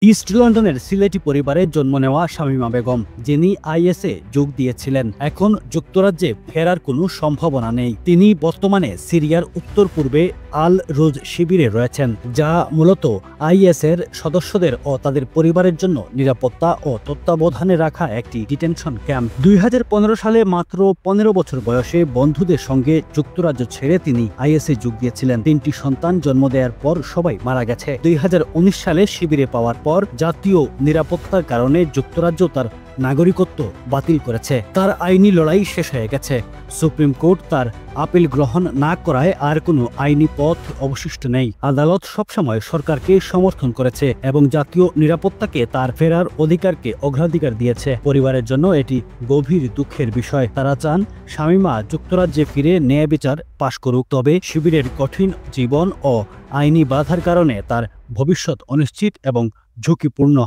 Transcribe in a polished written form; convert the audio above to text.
East লন্ডনের সিলেটি পরিবারে জন্ম নেওয়া শামীমা বেগম, যিনি আইএসে যোগ দিয়েছিলেন, এখন যুক্তরাজ্যে ফেরার কোনো সম্ভাবনা নেই। তিনি বর্তমানে সিরিয়ার উত্তর পূর্বে আল রুজ শিবিরে রয়েছেন, যা মূলত আইএসের সদস্যদের ও তাদের পরিবারের জন্য নিরাপত্তা ও তত্ত্বাবধানে রাখা একটি ডিটেনশন ক্যাম্প। 2015 সালে মাত্র 15 বছর বয়সে বন্ধুদের সঙ্গে যুক্তরাজ্য ছেড়ে তিনি আইএসে যোগ দিয়েছিলেন। 3টি সন্তান জন্ম দেওয়ার পর সবাই মারা গেছে। 2019 সালে শিবিরে পাওয়ার পর জাতীয় নিরাপত্তার কারণে যুক্তরাজ্য তার নাগরিকত্ব বাতিল করেছে। তার আইনি লড়াই শেষ হয়ে গেছে। সুপ্রিম কোর্ট তার আপিল গ্রহণ না করায় আর কোনো আইনি পথ অবশিষ্ট নেই। আদালত সবসময় সরকারকে সমর্থন করেছে এবং জাতীয় নিরাপত্তাকে তার ফেরার অধিকারকে অগ্রাধিকার দিয়েছে। পরিবারের জন্য এটি গভীর দুঃখের বিষয়। তারা চান শামীমা যুক্তরাজ্যে ফিরে ন্যায় বিচার পাশ করুক, তবে শিবিরের কঠিন জীবন ও আইনি বাধার কারণে তার ভবিষ্যৎ অনিশ্চিত এবং ঝুঁকিপূর্ণ।